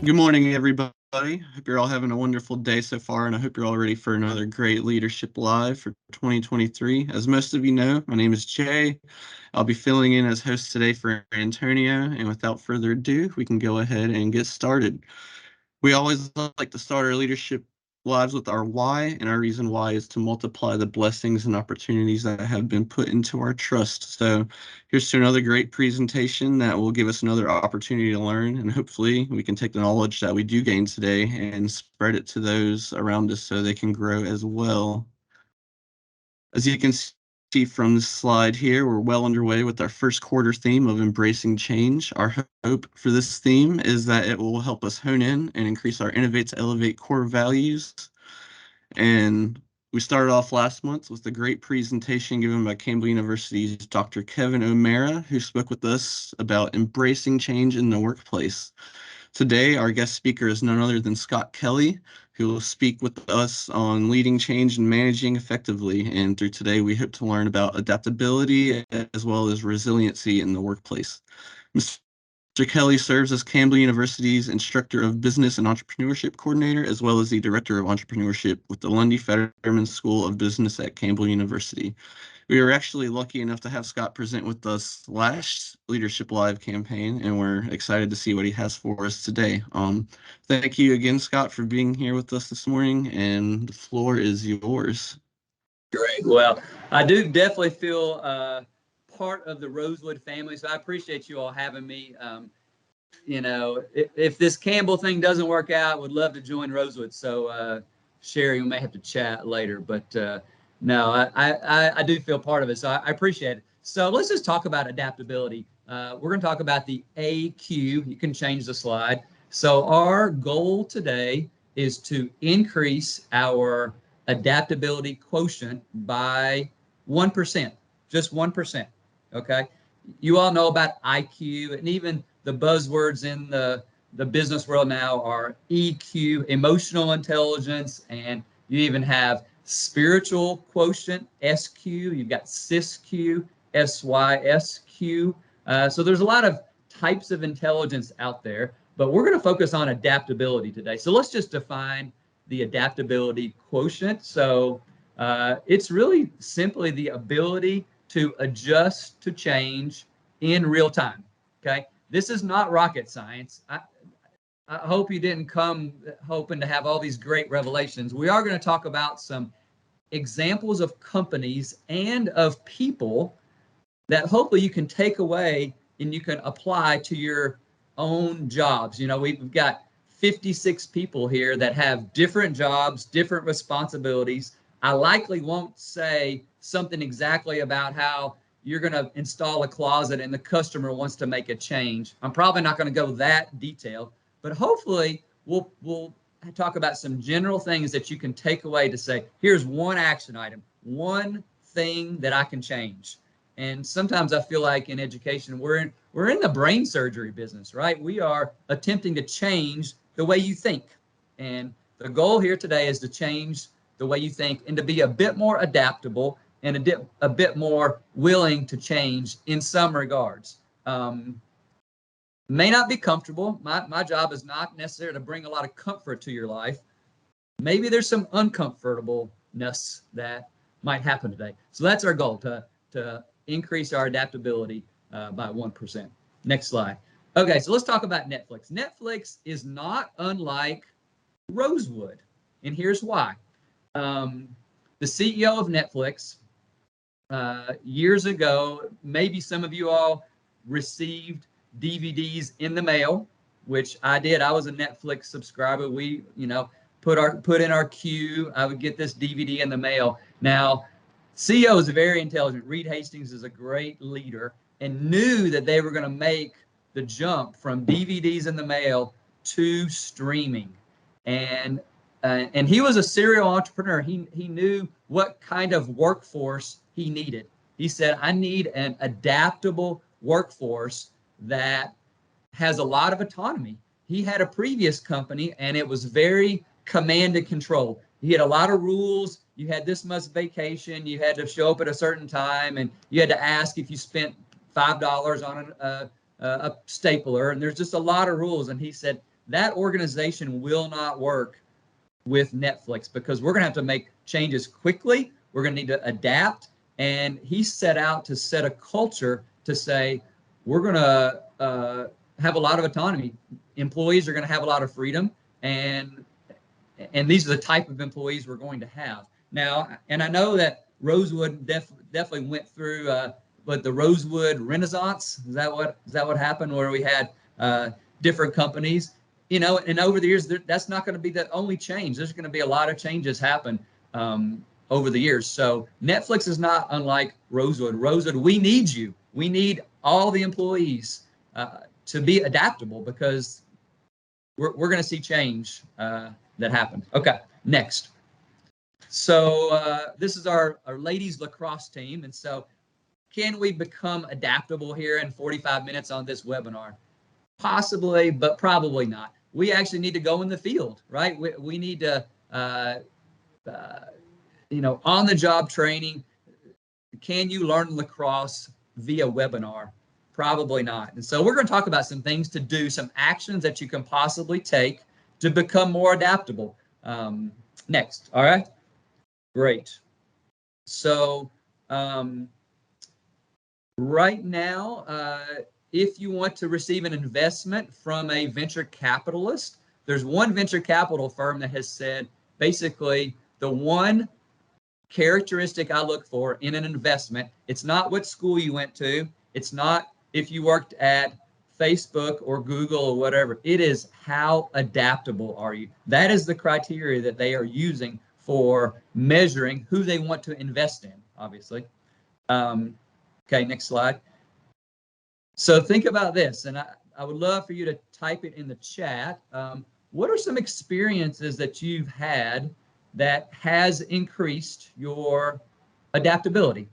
Good morning, everybody. Hope you're all having a wonderful day so far, and I hope you're all ready for another great Leadership Live for 2023. As most of you know, my name is Jay. I'll be filling in as host today for Antonio, and without further ado, we can go ahead and get started. We always like to start our leadership lives with our why, and our reason why is to multiply the blessings and opportunities that have been put into our trust. So here's to another great presentation that will give us another opportunity to learn, and hopefully we can take the knowledge that we do gain today and spread it to those around us so they can grow as well. As you can see from this slide here, we're well underway with our first quarter theme of embracing change. Our hope for this theme is that it will help us hone in and increase our innovate to elevate core values. And we started off last month with a great presentation given by Campbell University's Dr. Kevin O'Mara, who spoke with us about embracing change in the workplace. Today, our guest speaker is none other than Scott Kelly, who will speak with us on leading change and managing effectively. And through today, we hope to learn about adaptability as well as resiliency in the workplace. Mr. Kelly serves as Campbell University's Instructor of Business and Entrepreneurship Coordinator, as well as the Director of Entrepreneurship with the Lundy-Fetterman School of Business at Campbell University. We were actually lucky enough to have Scott present with us last Leadership Live campaign, and we're excited to see what he has for us today. Thank you again, Scott, for being here with us this morning, and the floor is yours. Great. Well, I do definitely feel part of the Rosewood family, so I appreciate you all having me. If this Campbell thing doesn't work out, would love to join Rosewood. So, Sherry, we may have to chat later, but no, I do feel part of it, so I appreciate it. So let's just talk about adaptability. We're going to talk about the AQ. You can change the slide. So our goal today is to increase our adaptability quotient by 1%, just 1%. Okay. You all know about IQ, and even the buzzwords in the business world now are EQ, emotional intelligence, and you even have spiritual quotient, SQ. You've got SISQ, SYSQ. So there's a lot of types of intelligence out there, but we're going to focus on adaptability today. So let's just define the adaptability quotient. So it's really simply the ability to adjust to change in real time. Okay, this is not rocket science. I hope you didn't come hoping to have all these great revelations. We are going to talk about some examples of companies and of people that hopefully you can take away and you can apply to your own jobs. You know, we've got 56 people here that have different jobs, different responsibilities. I likely won't say something exactly about how you're going to install a closet and the customer wants to make a change. I'm probably not going to go that detailed, but hopefully we'll talk about some general things that you can take away to say, here's one action item, one thing that I can change. And sometimes I feel like in education, we're in the brain surgery business, right? We are attempting to change the way you think. And the goal here today is to change the way you think and to be a bit more adaptable and a bit more willing to change in some regards. May not be comfortable. My job is not necessarily to bring a lot of comfort to your life. Maybe there's some uncomfortableness that might happen today. So that's our goal, to increase our adaptability by 1%. Next slide. Okay, so let's talk about Netflix. Netflix is not unlike Rosewood, and here's why. The CEO of Netflix, years ago, maybe some of you all received DVDs in the mail, which I did. I was a Netflix subscriber. We, put in our queue. I would get this DVD in the mail. Now, CEO is very intelligent. Reed Hastings is a great leader and knew that they were going to make the jump from DVDs in the mail to streaming. And he was a serial entrepreneur. He knew what kind of workforce he needed. He said, I need an adaptable workforce that has a lot of autonomy. He had a previous company and it was very command and control. He had a lot of rules. You had this much vacation. You had to show up at a certain time, and you had to ask if you spent $5 on a stapler. And there's just a lot of rules. And he said, that organization will not work with Netflix, because we're going to have to make changes quickly. We're going to need to adapt. And he set out to set a culture to say, we're going to have a lot of autonomy. Employees are going to have a lot of freedom, and these are the type of employees we're going to have. Now, and I know that Rosewood definitely went through but the Rosewood Renaissance, is that what happened, where we had different companies, you know, and over the years, that's not going to be the only change. There's going to be a lot of changes happen over the years. So Netflix is not unlike Rosewood. Rosewood, we need you. We need all the employees to be adaptable, because we're going to see change that happen. Okay, next. So this is our ladies lacrosse team. And so can we become adaptable here in 45 minutes on this webinar? Possibly, but probably not. We actually need to go in the field, right? We need to, you know, on-the-job training. Can you learn lacrosse via webinar? Probably not. And so we're going to talk about some things to do, some actions that you can possibly take to become more adaptable. Next, all right? Great. So right now, if you want to receive an investment from a venture capitalist, there's one venture capital firm that has said, basically, the one characteristic I look for in an investment, it's not what school you went to, it's not if you worked at Facebook or Google or whatever, it is how adaptable are you. That is the criteria that they are using for measuring who they want to invest in, obviously. Okay, next slide. So think about this, and I would love for you to type it in the chat. What are some experiences that you've had that has increased your adaptability?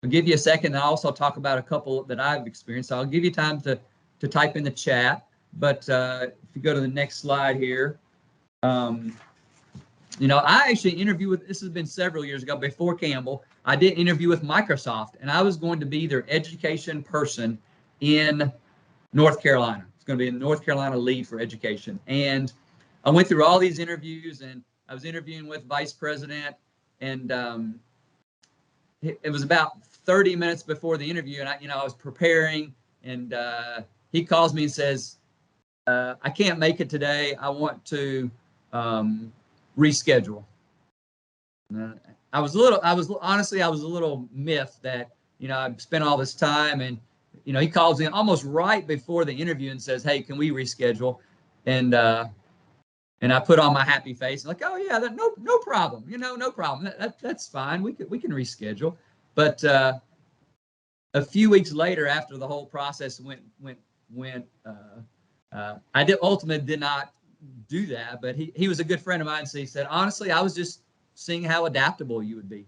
I'll give you a second, and I'll also talk about a couple that I've experienced. So I'll give you time to type in the chat, but if you go to the next slide here, you know, I actually interviewed with, this has been several years ago, before Campbell, I did interview with Microsoft, and I was going to be their education person in North Carolina. It's going to be the North Carolina lead for education. And I went through all these interviews, and I was interviewing with vice president, and it was about 30 minutes before the interview, and I was preparing, and he calls me and says, I can't make it today. I want to reschedule. Honestly, I was a little miffed that, you know, I've spent all this time, and, you know, he calls in almost right before the interview and says, hey, can we reschedule? And I put on my happy face, and like, oh yeah, no problem, you know, no problem. That's fine. We can reschedule. But a few weeks later, after the whole process went, I ultimately did not do that, but he was a good friend of mine. So he said, honestly, I was just seeing how adaptable you would be.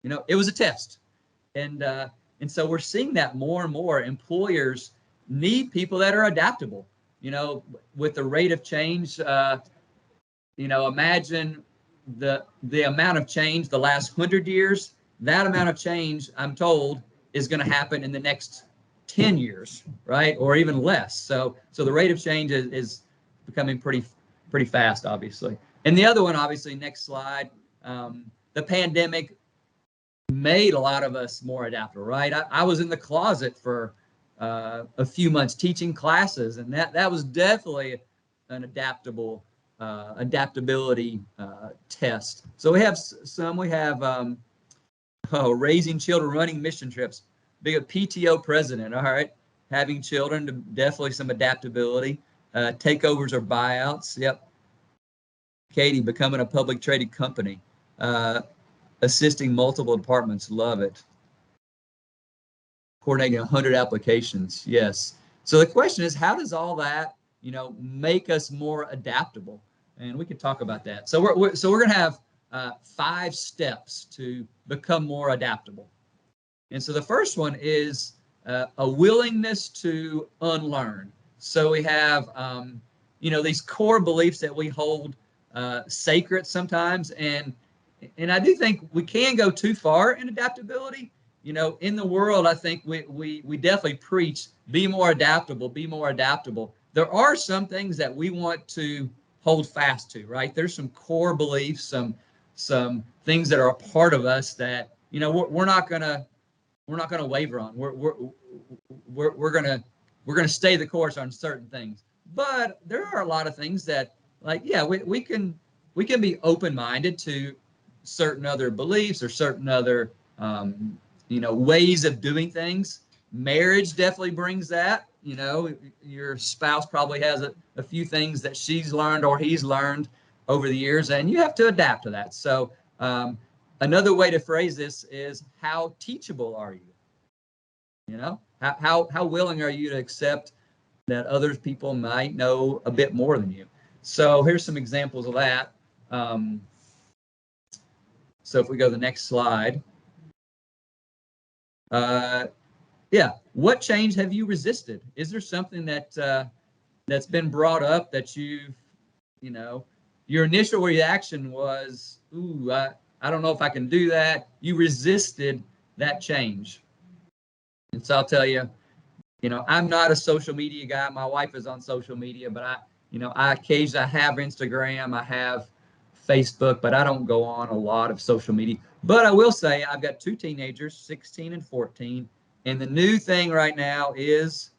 You know, it was a test. And so we're seeing that more and more. Employers need people that are adaptable. You know, with the rate of change, you know, imagine the amount of change the last 100 years, that amount of change, I'm told, is going to happen in the next 10 years, right? Or even less. So the rate of change is becoming pretty fast, obviously. And the other one, obviously, next slide, the pandemic made a lot of us more adaptable, right? I was in the closet for a few months teaching classes, and that was definitely an adaptability test. So we have raising children, running mission trips, being a PTO president, all right, having children, definitely some adaptability, takeovers or buyouts, yep. Katie, becoming a public traded company, assisting multiple departments, love it. Coordinating 100 applications, yes. So the question is, how does all that, you know, make us more adaptable? And we could talk about that. So we're going to have 5 steps to become more adaptable. And so the first one is a willingness to unlearn. So we have, you know, these core beliefs that we hold sacred sometimes, and I do think we can go too far in adaptability. You know, in the world, I think we definitely preach, be more adaptable, be more adaptable. there are some things that we want to hold fast to, right? There's some core beliefs, some things that are a part of us that, you know, we're not gonna waver on. We're gonna stay the course on certain things. But there are a lot of things that, like, yeah, we can be open-minded to certain other beliefs or certain other you know, ways of doing things. Marriage definitely brings that. You know, your spouse probably has a few things that she's learned or he's learned over the years, and you have to adapt to that. So another way to phrase this is, how teachable are you? You know, how willing are you to accept that other people might know a bit more than you? So here's some examples of that. So if we go to the next slide. Yeah, what change have you resisted? Is there something that that's been brought up that you've, you know, your initial reaction was, ooh, I don't know if I can do that. You resisted that change. And so I'll tell you, you know, I'm not a social media guy. My wife is on social media, but I occasionally have Instagram, I have Facebook, but I don't go on a lot of social media. But I will say I've got two teenagers, 16 and 14, and the new thing right now is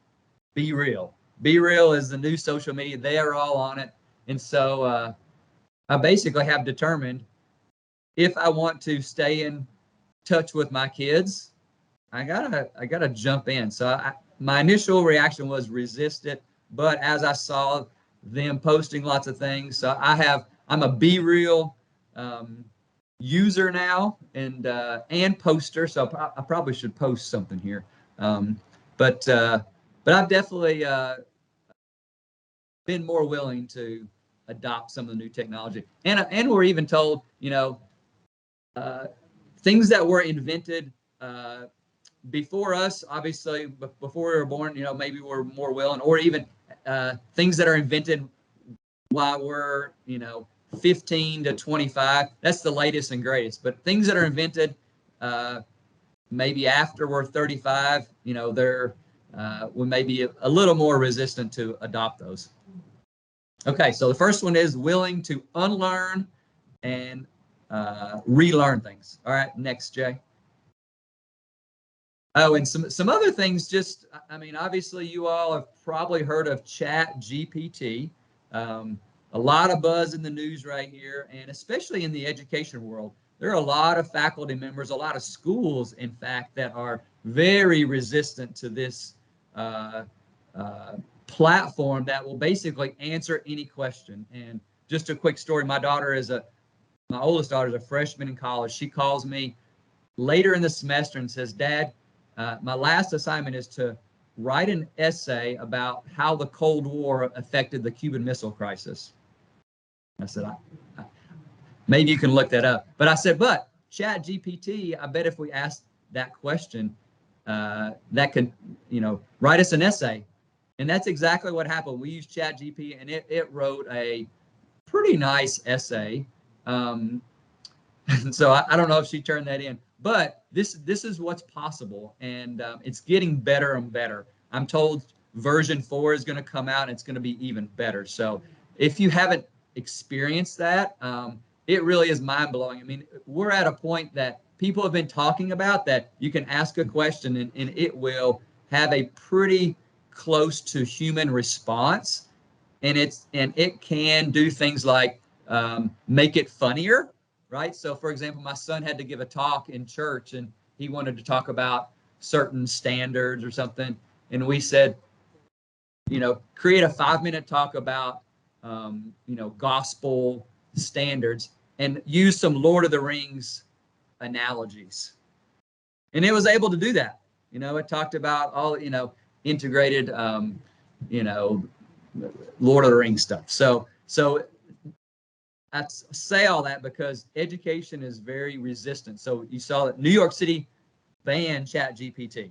Be Real. Be Real is the new social media. They are all on it. And so I basically have determined, if I want to stay in touch with my kids, I gotta jump in. So my initial reaction was resist it, but as I saw them posting lots of things, so I'm a Be Real user now, and poster. So I probably should post something here, but I've definitely been more willing to adopt some of the new technology, and we're even told, you know, things that were invented before us, obviously, before we were born, you know, maybe we're more willing, or even things that are invented while we're, you know, 15 to 25. That's the latest and greatest. But things that are invented maybe after we're 35, you know, we may be a little more resistant to adopt those. Okay, so the first one is willing to unlearn and relearn things. All right, next, Jay. Oh, and some other things. Just, I mean, obviously, you all have probably heard of Chat GPT. A lot of buzz in the news right here, and especially in the education world. There are a lot of faculty members, a lot of schools, in fact, that are very resistant to this platform that will basically answer any question. And just a quick story: my oldest daughter is a freshman in college. She calls me later in the semester and says, "Dad, my last assignment is to write an essay about how the Cold War affected the Cuban Missile Crisis." I said, maybe you can look that up. But I said, but Chat GPT, I bet if we asked that question, that could, you know, write us an essay. And that's exactly what happened. We used Chat GPT, and it wrote a pretty nice essay. So I don't know if she turned that in, but this is what's possible, and it's getting better and better. I'm told version 4 is going to come out, and it's going to be even better. So if you haven't experienced that, it really is mind-blowing. I mean, we're at a point that people have been talking about, that you can ask a question and it will have a pretty close to human response, and it can do things like make it funnier, right? So, for example, my son had to give a talk in church, and he wanted to talk about certain standards or something, and we said, you know, create a 5-minute talk about you know, gospel standards, and use some Lord of the Rings analogies, and it was able to do that. You know, it talked about all, you know, integrated you know, Lord of the Rings stuff. So I say all that because education is very resistant. So you saw that New York City banned Chat GPT.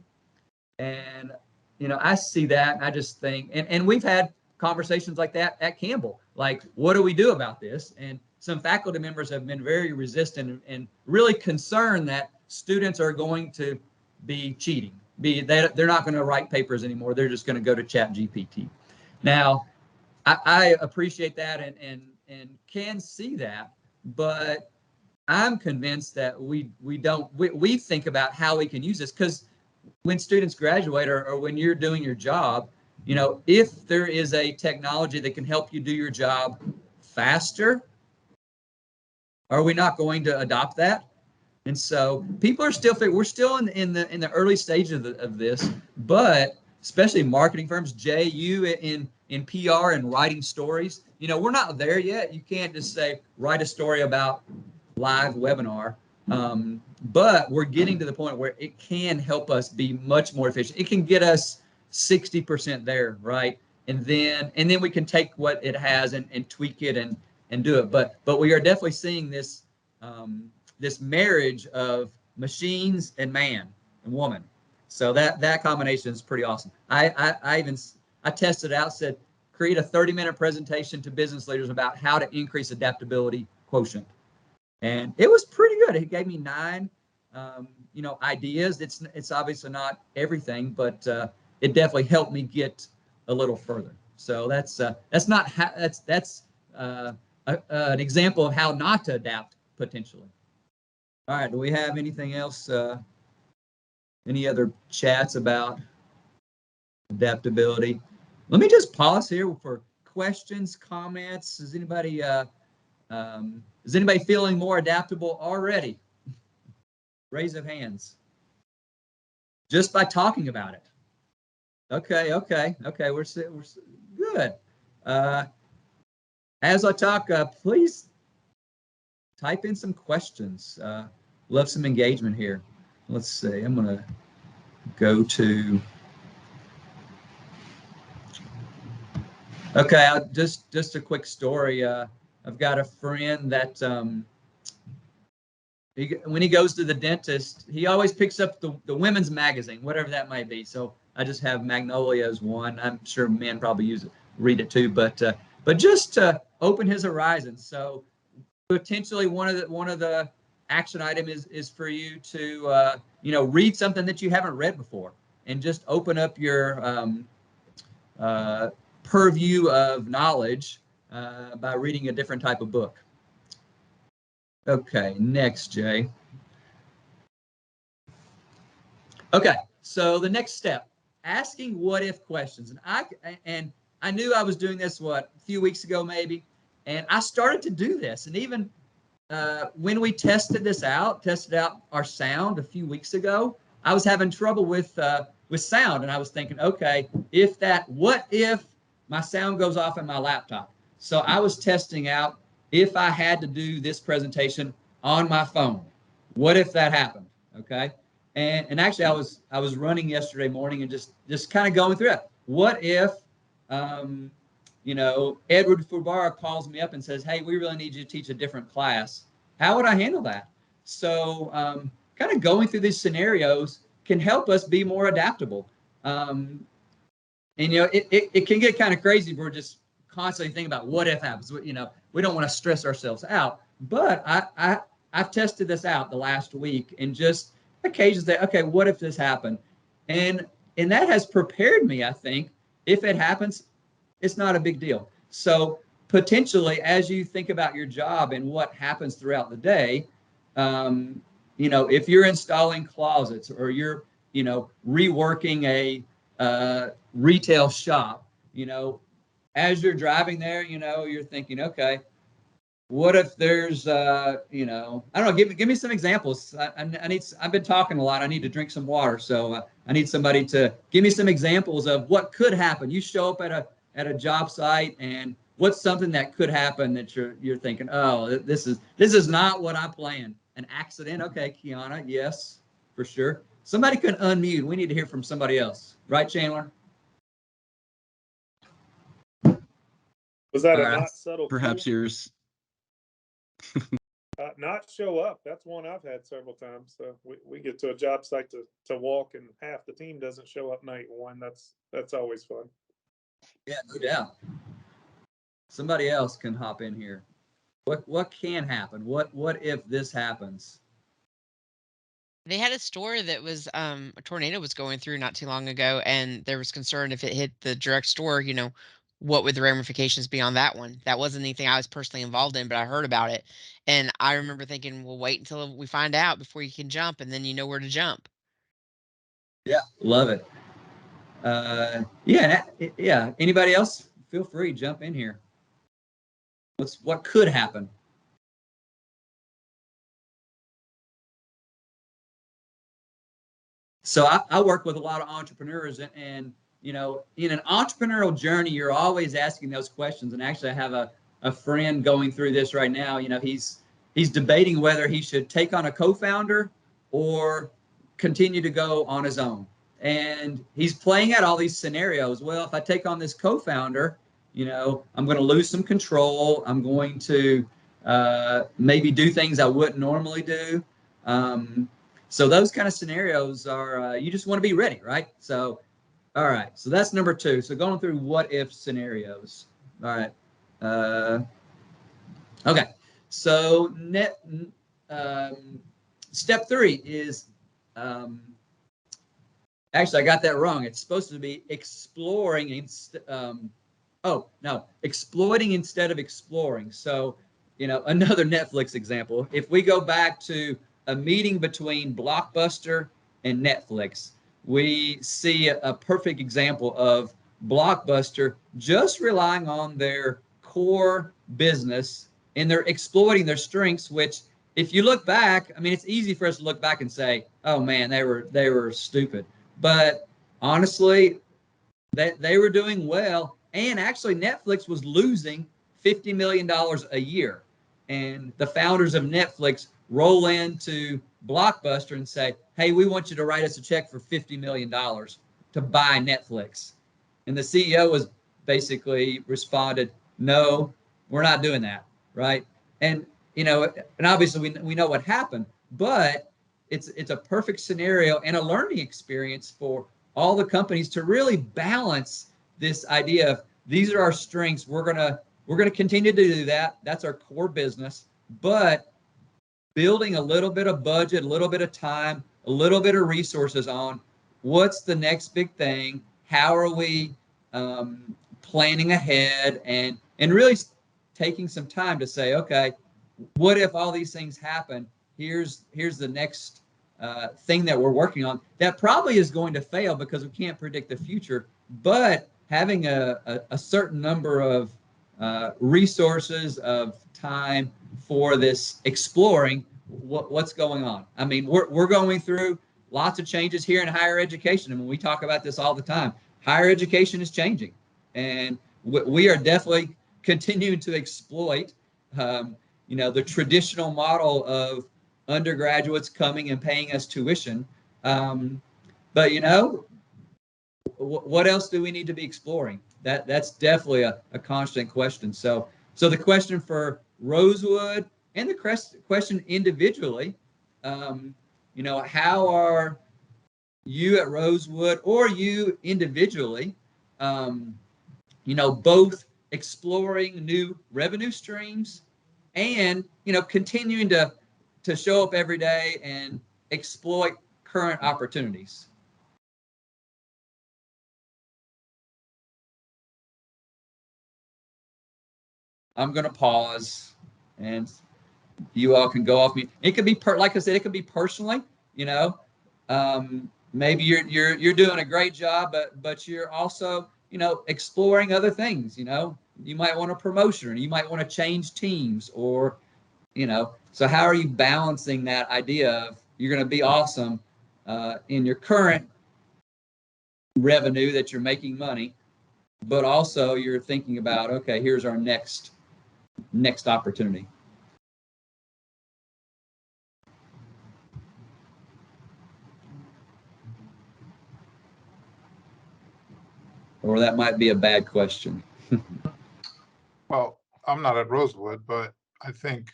And, you know, I see that, and I just think, and we've had conversations like that at Campbell. Like, what do we do about this? And some faculty members have been very resistant and really concerned that students are going to be cheating. They're not going to write papers anymore. They're just going to go to Chat GPT. Now, I appreciate that and can see that, but I'm convinced that we think about how we can use this, because when students graduate, or when you're doing your job, if there is a technology that can help you do your job faster, are we not going to adopt that? And so people are still, we're still in the early stages of this, but especially marketing firms, Jay, you in PR and writing stories, we're not there yet. You can't just say, write a story about live webinar. But we're getting to the point where it can help us be much more efficient. It can get us 60% there, right? And then we can take what it has and tweak it and do it. But we are definitely seeing this marriage of machines and man and woman. So that combination is pretty awesome. I tested it out, said create a 30-minute presentation to business leaders about how to increase adaptability quotient. And it was pretty good. It gave me 9 ideas. It's obviously not everything, but it definitely helped me get a little further. So that's not how, that's an example of how not to adapt potentially. All right, do we have anything else? Any other chats about adaptability? Let me just pause here for questions, comments. Is anybody feeling more adaptable already? Raise of hands. Just by talking about it. Okay. We're good. As I talk, please type in some questions. Love some engagement here. Let's see. I'm going to go to. Okay, just a quick story. I've got a friend that when he goes to the dentist, he always picks up the women's magazine, whatever that might be. So I just have Magnolia as one. I'm sure men probably read it too, but just to open his horizons. So potentially one of the action item is for you to read something that you haven't read before, and just open up your purview of knowledge by reading a different type of book. Okay, next, Jay. Okay, so the next step, asking what if questions. And I knew I was doing this, a few weeks ago maybe, and I started to do this. And even when we tested out our sound a few weeks ago, I was having trouble with sound, and I was thinking, okay, what if my sound goes off in my laptop? So I was testing out if I had to do this presentation on my phone. What if that happened? Okay. And actually I was running yesterday morning and just kind of going through it. What if Edward Fubara calls me up and says, hey, we really need you to teach a different class. How would I handle that? So kind of going through these scenarios can help us be more adaptable. And it can get kind of crazy if we're just constantly thinking about what if happens. We don't want to stress ourselves out. But I've tested this out the last week, and just occasions that, okay, what if this happened? And that has prepared me, I think. If it happens, it's not a big deal. So potentially, as you think about your job and what happens throughout the day, if you're installing closets, or you're reworking a retail shop, as you're driving there, you're thinking, okay, what if there's I don't know, give me some examples. I've been talking a lot. I need to drink some water, so I need somebody to give me some examples of what could happen. You show up at a job site, and what's something that could happen that you're thinking, oh, this is not what I planned. An accident? Okay, Kiana, yes, for sure. Somebody could unmute. We need to hear from somebody else, right, Chandler? Was that a not subtle? Perhaps yours. Not show up. That's one I've had several times. So we get to a job site to walk, and half the team doesn't show up night one. That's always fun. Yeah, no doubt. Somebody else can hop in here. What can happen? What if this happens? They had a store that was a tornado was going through not too long ago, and there was concern if it hit the direct store, what would the ramifications be on that one? That wasn't anything I was personally involved in, but I heard about it. And I remember thinking, well, wait until we find out before you can jump, and then you know where to jump. Yeah, love it. Yeah, yeah. Anybody else? Feel free, jump in here. What could happen? So I work with a lot of entrepreneurs, and you know, in an entrepreneurial journey, you're always asking those questions. And actually, I have a friend going through this right now. You know, he's debating whether he should take on a co-founder or continue to go on his own. And he's playing out all these scenarios. Well, if I take on this co-founder, you know, I'm going to lose some control. I'm going to maybe do things I wouldn't normally do. So those kind of scenarios are, you just want to be ready, right? So, all right. So that's number 2. So going through what if scenarios. All right. Okay. So step 3 is, actually, I got that wrong. It's supposed to be exploring. Exploiting instead of exploring. So, you know, another Netflix example. If we go back to a meeting between Blockbuster and Netflix, we see a perfect example of Blockbuster just relying on their core business, and they're exploiting their strengths, which if you look back, I mean, it's easy for us to look back and say, oh man, they were stupid. But honestly, they were doing well. And actually, Netflix was losing $50 million a year. And the founders of Netflix roll into Blockbuster and say, hey, we want you to write us a check for $50 million to buy Netflix. And the CEO was basically responded, no, we're not doing that. Right. And, you know, and obviously we know what happened, but it's a perfect scenario and a learning experience for all the companies to really balance this idea of these are our strengths. We're gonna continue to do that. That's our core business, but building a little bit of budget, a little bit of time, a little bit of resources on what's the next big thing. How are we planning ahead and really taking some time to say, okay, what if all these things happen? Here's the next thing that we're working on that probably is going to fail because we can't predict the future. But having a certain number of resources of time for this exploring what's going on. I mean, we're going through lots of changes here in higher education. I mean, we talk about this all the time. Higher education is changing, and we are definitely continuing to exploit you know, the traditional model of undergraduates coming and paying us tuition. But you know, what else do we need to be exploring? That's definitely a constant question. So the question for Rosewood and the question individually, you know, how are you at Rosewood or you individually, you know, both exploring new revenue streams and, you know, continuing to show up every day and exploit current opportunities. I'm going to pause and you all can go off mute. It could be like I said, it could be personally, you know, maybe you're doing a great job, but you're also, you know, exploring other things. You know, you might want a promotion, or you might want to change teams, or, you know, so how are you balancing that idea of you're going to be awesome in your current revenue that you're making money, but also you're thinking about, okay, here's our next opportunity. Or that might be a bad question. Well, I'm not at Rosewood, but I think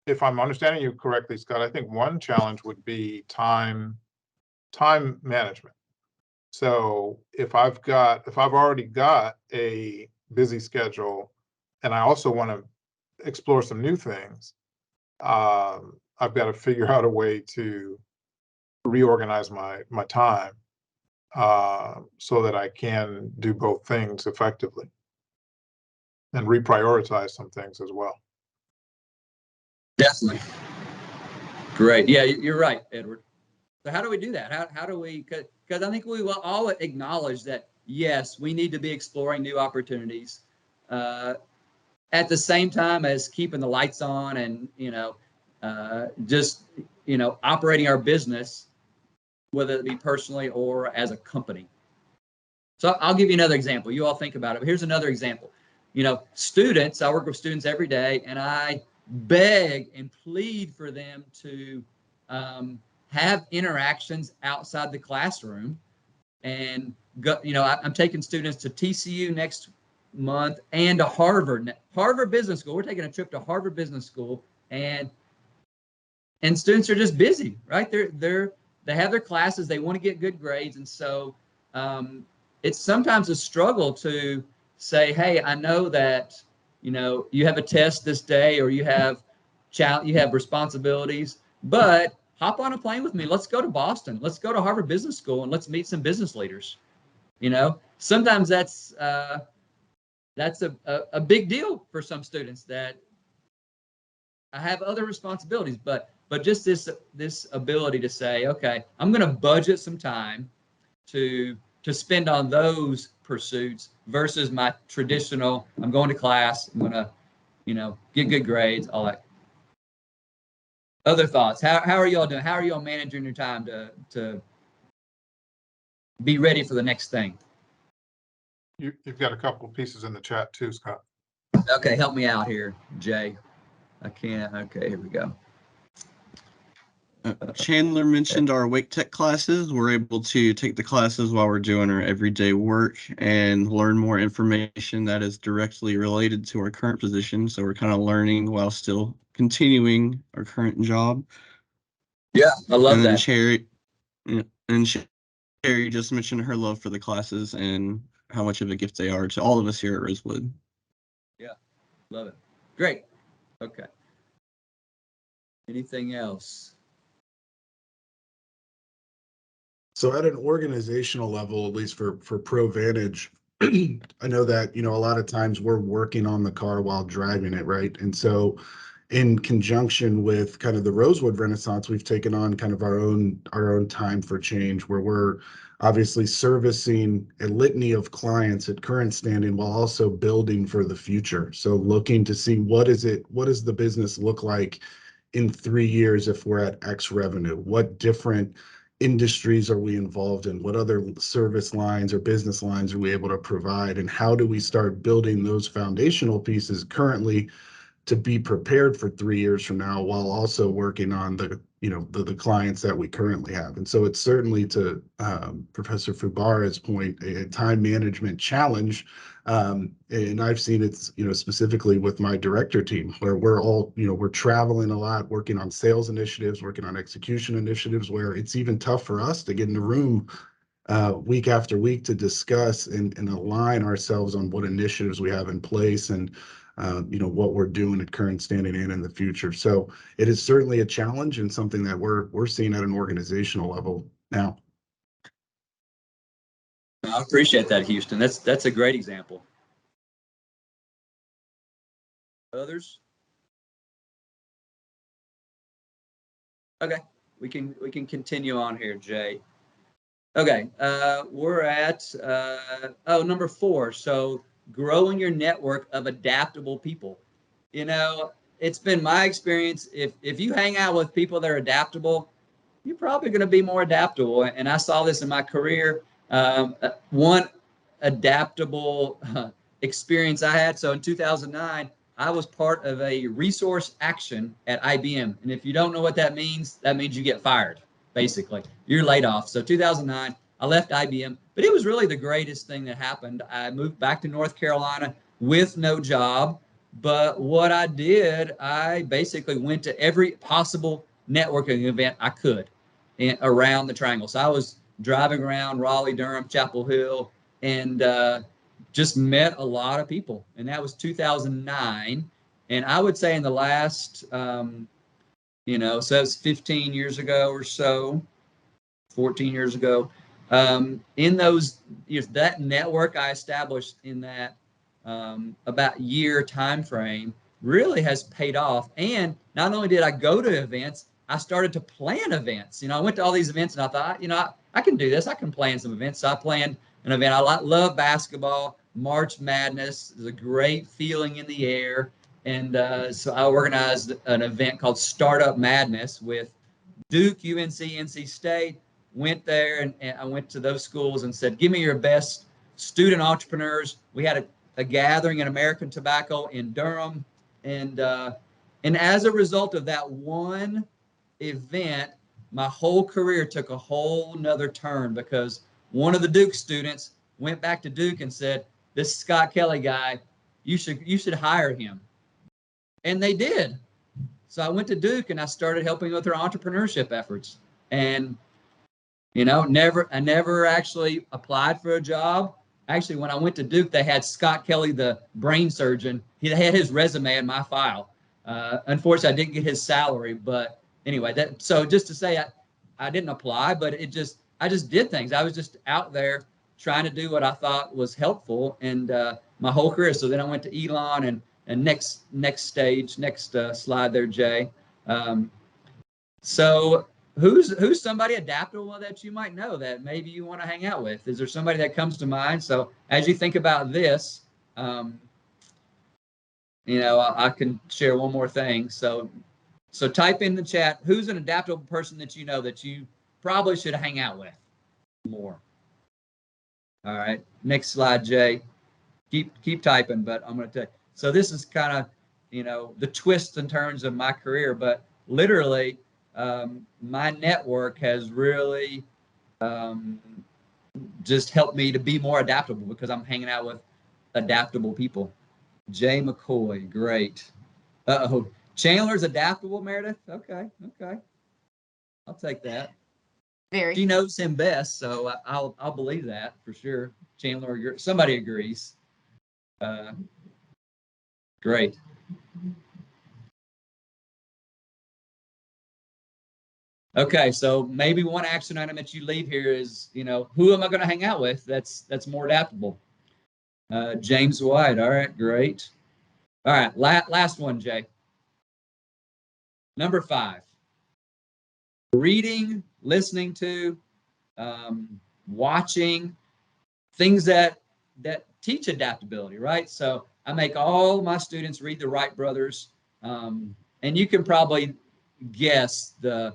if I'm understanding you correctly, Scott, I think one challenge would be time management. So if I've already got a busy schedule and I also want to explore some new things, I've got to figure out a way to reorganize my time so that I can do both things effectively. and reprioritize some things as well. Definitely. Great. Yeah, you're right, Edward. So how do we do that? How do we, because I think we will all acknowledge that, yes, we need to be exploring new opportunities at the same time as keeping the lights on and, just, operating our business, whether it be personally or as a company. So I'll give you another example. You all think about it. But here's another example. Students, I work with students every day, and I beg and plead for them to have interactions outside the classroom. And go, I'm taking students to TCU next month and to Harvard Business School. We're taking a trip to Harvard Business School, and students are just busy, right? They have their classes, they want to get good grades, and so it's sometimes a struggle to say, hey, I know that you have a test this day, or you have responsibilities, but hop on a plane with me. Let's go to Boston. Let's go to Harvard Business School and let's meet some business leaders. Sometimes that's a big deal for some students, that I have other responsibilities, but just this ability to say, okay, I'm going to budget some time to spend on those pursuits versus my traditional, I'm going to class, I'm going to, get good grades, all that. Other thoughts? How are y'all doing? How are y'all managing your time to be ready for the next thing? You've got a couple of pieces in the chat too, Scott. Okay, help me out here, Jay. I can't. Okay, here we go. Chandler mentioned our Wake Tech classes. We're able to take the classes while we're doing our everyday work and learn more information that is directly related to our current position. So we're kind of learning while still continuing our current job. Yeah, I love that. Sherry just mentioned her love for the classes and how much of a gift they are to all of us here at Rosewood. Yeah, love it. Great. Okay. Anything else? So at an organizational level, at least for ProVantage, I know that, a lot of times we're working on the car while driving it, right? And so in conjunction with kind of the Rosewood Renaissance, we've taken on kind of our own time for change, where we're obviously servicing a litany of clients at current standing while also building for the future. So looking to see what does the business look like in 3 years if we're at X revenue? What different industries are we involved in? What other service lines or business lines are we able to provide? And how do we start building those foundational pieces currently to be prepared for 3 years from now, while also working on the clients that we currently have? And so it's certainly, to Professor Fubara's point, a time management challenge. And I've seen it, specifically with my director team, where we're all, we're traveling a lot, working on sales initiatives, working on execution initiatives, where it's even tough for us to get in the room week after week to discuss and align ourselves on what initiatives we have in place, and what we're doing at current standing and in the future. So it is certainly a challenge, and something that we're seeing at an organizational level now. I appreciate that, Houston. That's a great example. Others? Okay, we can continue on here, Jay. Okay, we're at number 4. So growing your network of adaptable people. It's been my experience, if you hang out with people that are adaptable, you're probably going to be more adaptable. And I saw this in my career. One adaptable experience I had. So in 2009, I was part of a resource action at IBM. And if you don't know what that means you get fired, basically. You're laid off. So 2009, I left IBM, but it was really the greatest thing that happened. I moved back to North Carolina with no job. But what I did, I basically went to every possible networking event I could around the Triangle. So I was driving around Raleigh, Durham, Chapel Hill, and just met a lot of people. And that was 2009. And I would say in the last, so that's 15 years ago or so, 14 years ago. In those years, that network I established in that about year time frame really has paid off. And not only did I go to events, I started to plan events. I went to all these events and I thought, I can do this. I can plan some events. So I planned an event. I love basketball. March Madness is a great feeling in the air. And so I organized an event called Startup Madness with Duke, UNC, NC State. Went there and I went to those schools and said, give me your best student entrepreneurs. We had a gathering in American Tobacco in Durham. And as a result of that one event, my whole career took a whole nother turn, because one of the Duke students went back to Duke and said, this Scott Kelly guy, you should hire him. And they did. So I went to Duke and I started helping with their entrepreneurship efforts. And I never actually applied for a job. Actually, when I went to Duke, they had Scott Kelly, the brain surgeon. He had his resume in my file. Unfortunately, I didn't get his salary, but anyway, so just to say, I didn't apply, but I just did things. I was just out there trying to do what I thought was helpful, and my whole career. So then I went to Elon, and next stage, next slide there, Jay. So who's somebody adaptable that you might know that maybe you want to hang out with? Is there somebody that comes to mind? So as you think about this, I can share one more thing. So type in the chat, who's an adaptable person that you know that you probably should hang out with more? All right, next slide, Jay. Keep typing, but I'm going to tell you. So this is kind of, the twist in terms of my career, but literally, my network has really just helped me to be more adaptable, because I'm hanging out with adaptable people. Jay McCoy, great. Uh-oh, Chandler's adaptable, Meredith? Okay. I'll take that. Very. She knows him best, so I'll believe that for sure. Chandler, somebody agrees. Great. Okay, so maybe one action item that you leave here is, who am I going to hang out with that's more adaptable? James White. All right, great. All right, last one, Jay. Number 5. Reading, listening to, watching things that teach adaptability, right? So I make all my students read the Wright brothers, and you can probably guess the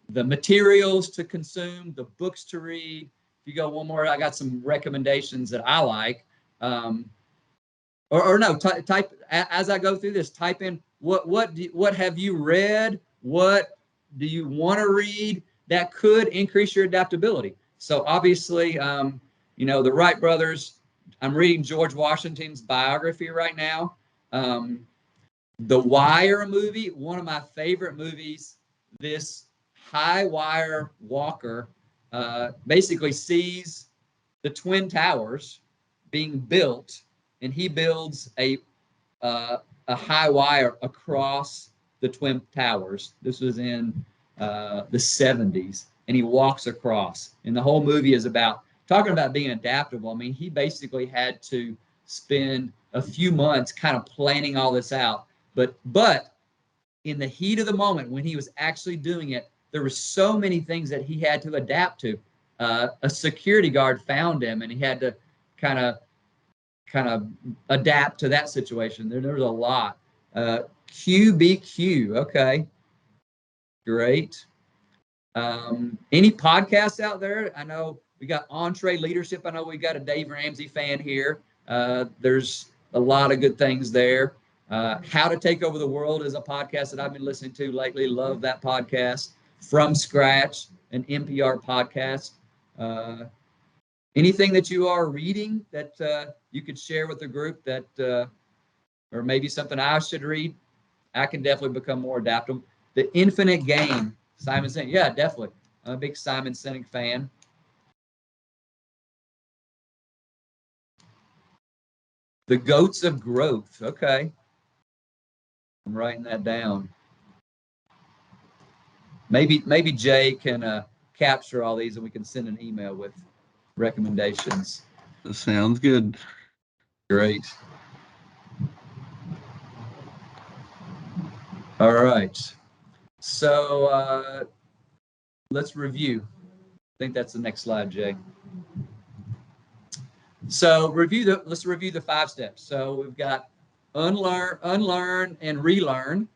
materials to consume, the books to read. If you go one more, I got some recommendations that I like. Type as I go through this. Type in what have you read? What do you want to read that could increase your adaptability? So obviously, the Wright brothers. I'm reading George Washington's biography right now. The Wire movie, one of my favorite movies. This high wire walker basically sees the Twin Towers being built, and he builds a high wire across the Twin Towers. This was in the 70s, and he walks across. And the whole movie is talking about being adaptable. I mean, he basically had to spend a few months kind of planning all this out. But in the heat of the moment, when he was actually doing it, there were so many things that he had to adapt to. A security guard found him, and he had to kind of adapt to that situation. There was a lot. QBQ, okay, great. Any podcasts out there? I know we got Entree Leadership. I know we got a Dave Ramsey fan here. There's a lot of good things there. How to Take Over the World is a podcast that I've been listening to lately. Love that podcast. From Scratch, an NPR podcast. Anything that you are reading that you could share with the group that, or maybe something I should read? I can definitely become more adaptable. The Infinite Game, Simon Sinek. Yeah, definitely. I'm a big Simon Sinek fan. The Goats of Growth. Okay. I'm writing that down. Maybe Jay can capture all these and we can send an email with recommendations. That sounds good. Great. All right. So let's review. I think that's the next slide, Jay. So let's review the 5 steps. So we've got unlearn, and relearn.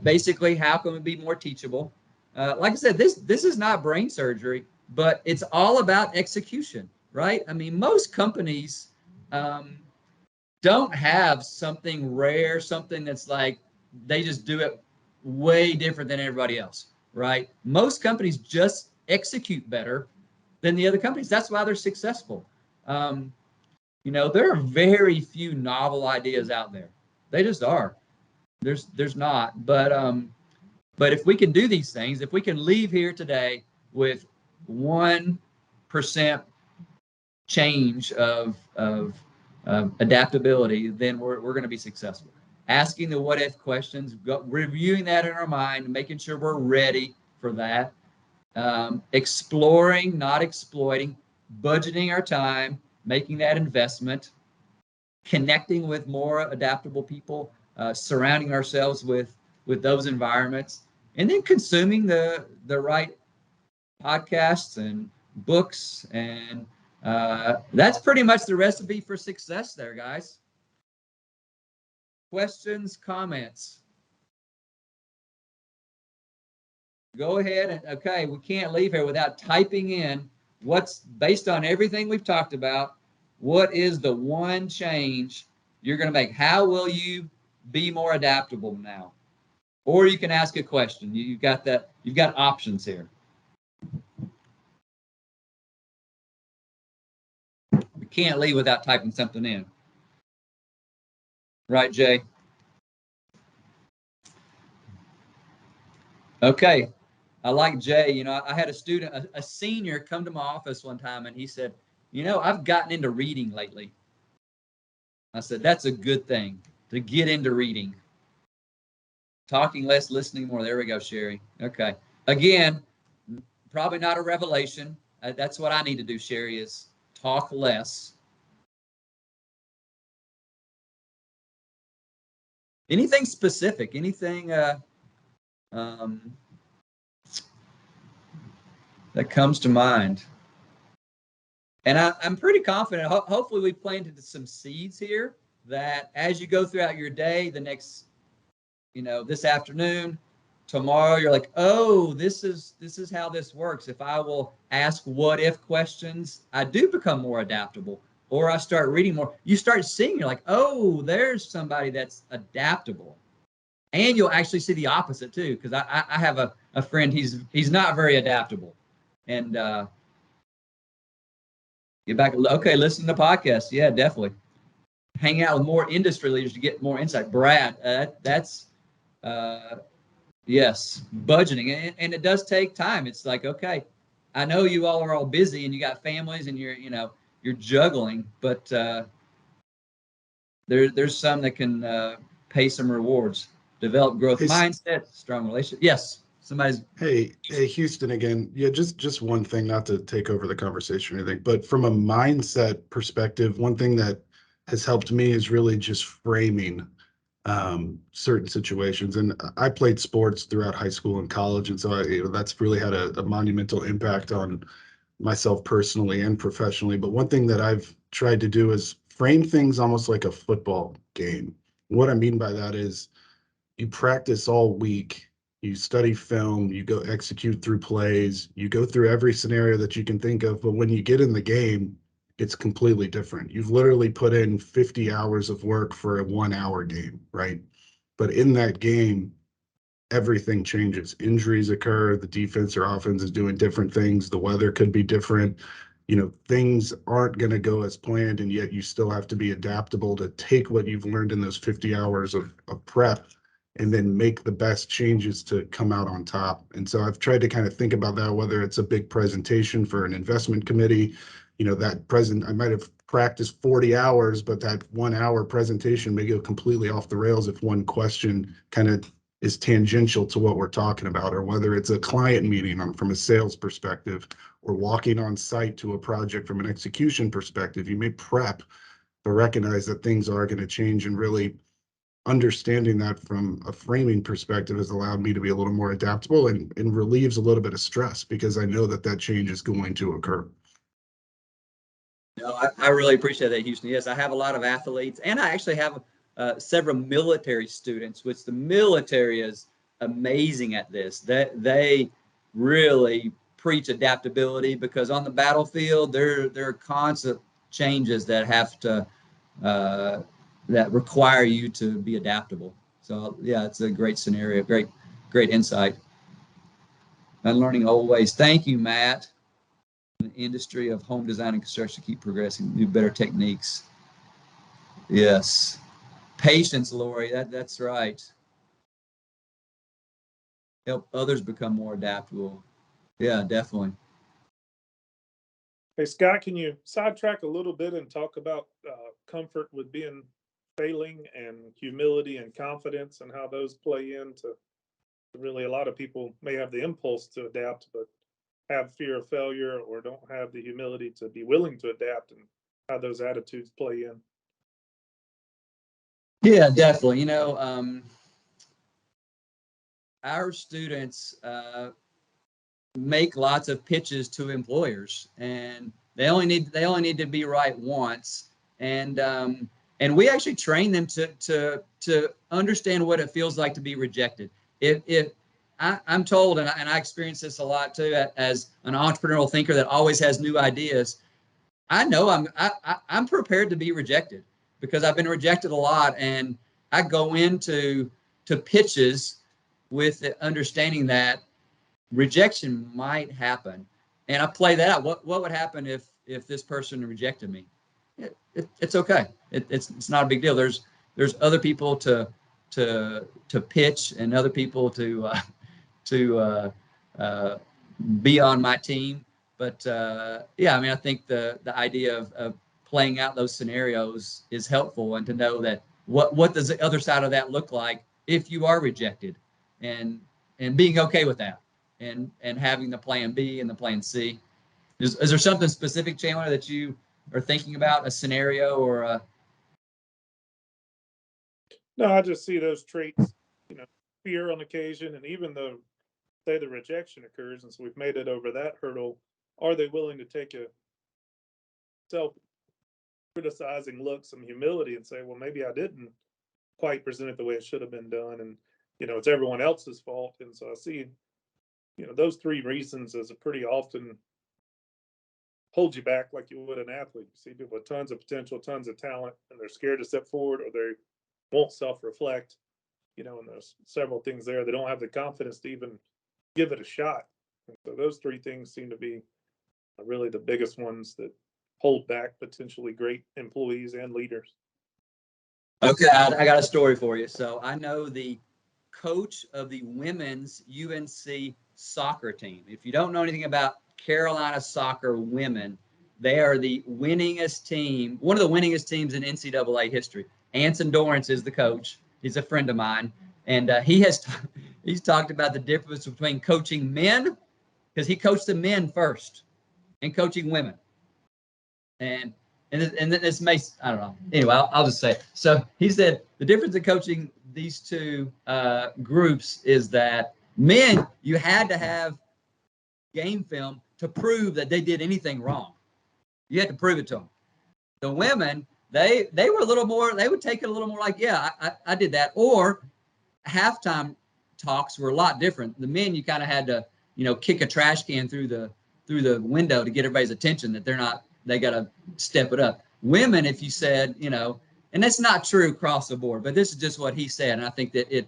Basically, how can we be more teachable? Like I said, this is not brain surgery, but it's all about execution, right? I mean, most companies don't have something rare, something that's like they just do it way different than everybody else, right? Most companies just execute better than the other companies. That's why they're successful. There are very few novel ideas out there. They just are. There's not. But if we can do these things, if we can leave here today with 1% change of adaptability, then we're going to be successful. Asking the what if questions, reviewing that in our mind, making sure we're ready for that. Exploring, not exploiting, budgeting our time, making that investment, connecting with more adaptable people, surrounding ourselves with those environments, and then consuming the right podcasts and books. And that's pretty much the recipe for success there, guys. Questions, comments? Go ahead and, okay, we can't leave here without typing in what's, based on everything we've talked about, what is the one change you're going to make? How will you be more adaptable now? Or you can ask a question. You've got options here. We can't leave without typing something in. Right, Jay? Okay. I like Jay. I had a student, a senior, come to my office one time, and he said, I've gotten into reading lately. I said, that's a good thing, to get into reading. Talking less, listening more. There we go, Sherry. Okay. Again, probably not a revelation. That's what I need to do, Sherry, is talk less. Anything specific? Anything that comes to mind? And I'm pretty confident. Hopefully, we planted some seeds here that as you go throughout your day, the next, this afternoon, tomorrow, you're like, oh, this is how this works. If I will ask what if questions, I do become more adaptable. Or I start reading more. You start seeing, you're like, oh, there's somebody that's adaptable. And you'll actually see the opposite too, because I have a friend, he's not very adaptable. And get back, okay, listen to podcasts. Yeah, definitely. Hang out with more industry leaders to get more insight. Brad, that's yes, budgeting, and it does take time. It's like, okay, I know you all are all busy and you got families and you're juggling, but there's some that can pay some rewards. Develop growth mindset, strong relationship. Yes, somebody's. Hey, Houston again. Yeah, just one thing, not to take over the conversation or anything, but from a mindset perspective, one thing that has helped me is really just framing certain situations. And I played sports throughout high school and college, and so that's really had a monumental impact on myself personally and professionally. But one thing that I've tried to do is frame things almost like a football game. What I mean by that is you practice all week, you study film, you go execute through plays, you go through every scenario that you can think of, but when you get in the game, it's completely different. You've literally put in 50 hours of work for a 1-hour game, right? But in that game, everything changes. Injuries occur, the defense or offense is doing different things, the weather could be different. Things aren't going to go as planned, and yet you still have to be adaptable to take what you've learned in those 50 hours of prep and then make the best changes to come out on top. And so I've tried to kind of think about that, whether it's a big presentation for an investment committee, I might have practiced 40 hours, but that 1-hour presentation may go completely off the rails if one question kind of is tangential to what we're talking about, or whether it's a client meeting from a sales perspective, or walking on site to a project from an execution perspective. You may prep, but recognize that things are going to change, and really understanding that from a framing perspective has allowed me to be a little more adaptable and relieves a little bit of stress because I know that that change is going to occur. No, I really appreciate that, Houston. Yes, I have a lot of athletes, and I actually have several military students, which the military is amazing at this. That they really preach adaptability, because on the battlefield there are constant changes that have to that require you to be adaptable. So yeah, it's a great scenario, great insight. Unlearning old ways. Thank you, Matt. The industry of home design and construction keep progressing, new better techniques. Yes. Patience, Lori, that's right. Help others become more adaptable. Yeah, definitely. Hey, Scott, can you sidetrack a little bit and talk about comfort with failing and humility and confidence and how those play into really a lot of people may have the impulse to adapt, but have fear of failure or don't have the humility to be willing to adapt, and how those attitudes play in. Yeah, definitely. Our students make lots of pitches to employers, and they only need to be right once, and we actually train them to understand what it feels like to be rejected. If I'm told, and I experience this a lot too, as an entrepreneurial thinker that always has new ideas, I know I'm prepared to be rejected, because I've been rejected a lot, and I go into pitches with the understanding that rejection might happen, and I play that out. What would happen if this person rejected me? It's okay. It's not a big deal. There's other people to pitch, and other people to be on my team. But yeah, I mean, I think the idea of playing out those scenarios is helpful, and to know that what does the other side of that look like if you are rejected, and being okay with that, and having the plan B and the plan C. Is there something specific, Chandler, that you are thinking about, a scenario or a... No, I just see those traits, fear on occasion, and even though, say, the rejection occurs, and so we've made it over that hurdle, are they willing to take a self-criticizing look, some humility, and say, well, maybe I didn't quite present it the way it should have been done, and it's everyone else's fault. And so I see, those three reasons as a pretty often hold you back, like you would an athlete. You see people with tons of potential, tons of talent, and they're scared to step forward, or they won't self-reflect, and there's several things there. They don't have the confidence to even give it a shot. And so those three things seem to be really the biggest ones that hold back potentially great employees and leaders. Okay, I got a story for you. So I know the coach of the women's UNC soccer team. If you don't know anything about Carolina soccer women, they are the winningest team, one of the winningest teams in NCAA history. Anson Dorrance is the coach. He's a friend of mine, and he's talked about the difference between coaching men, because he coached the men first, and coaching women. And this may, I don't know. Anyway, I'll just say it. So he said the difference in coaching these two groups is that men, you had to have game film to prove that they did anything wrong. You had to prove it to them. The women, they were a little more, they would take it a little more like, yeah, I did that. Or halftime talks were a lot different. The men, you kind of had to, kick a trash can through the window to get everybody's attention that they got to step it up. Women, if you said, and that's not true across the board, but this is just what he said. And I think that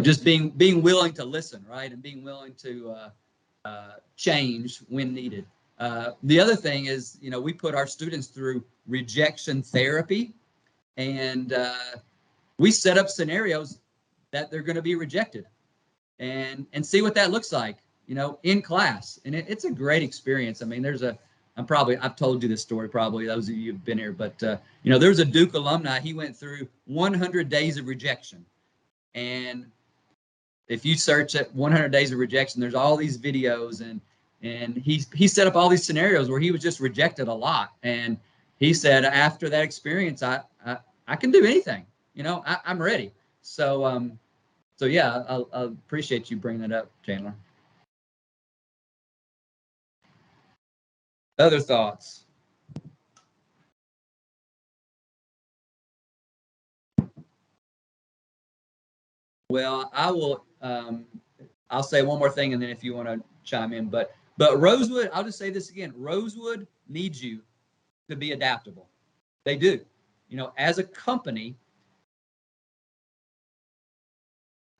just being willing to listen, right? And being willing to change when needed. The other thing is, we put our students through rejection therapy, and we set up scenarios that they're going to be rejected, and see what that looks like, in class. And it's a great experience. I mean, I've told you this story, probably those of you who've been here, but there's a Duke alumni. He went through 100 days of rejection. And if you search at 100 days of rejection, there's all these videos, and he set up all these scenarios where he was just rejected a lot. And he said, after that experience, I can do anything. I'm ready. So yeah, I appreciate you bringing that up, Chandler. Other thoughts? Well, I'll say one more thing, and then if you want to chime in, but Rosewood, I'll just say this again. Rosewood needs you to be adaptable. They do. As a company,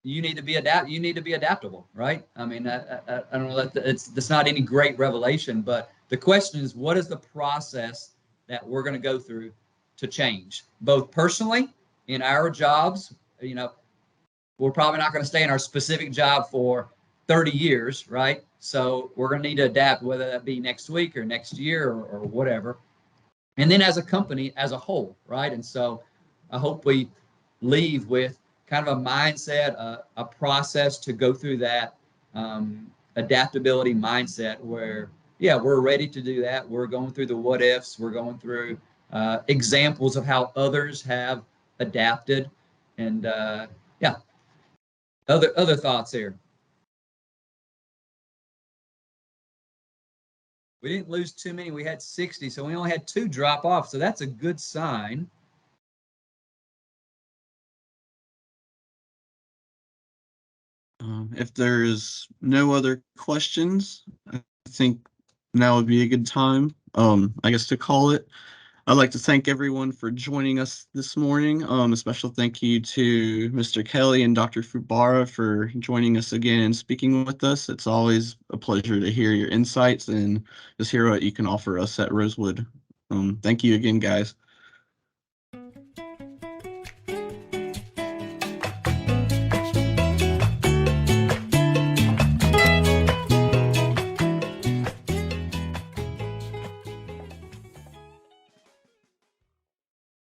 you need to be adaptable, right? I mean, I don't know that it's not any great revelation, but the question is, what is the process that we're going to go through to change, both personally in our jobs? We're probably not going to stay in our specific job for 30 years, right? So we're going to need to adapt, whether that be next week or next year or whatever. And then as a company as a whole, right? And so I hope we leave with kind of a mindset, a process to go through that adaptability mindset where, yeah, we're ready to do that. We're going through the what ifs. We're going through examples of how others have adapted. And yeah, other thoughts here. We didn't lose too many. We had 60, so we only had 2 drop off. So that's a good sign. If there's no other questions, I think now would be a good time, I guess, to call it. I'd like to thank everyone for joining us this morning. A special thank you to Mr. Kelly and Dr. Fubara for joining us again and speaking with us. It's always a pleasure to hear your insights and just hear what you can offer us at Rosewood. Thank you again, guys.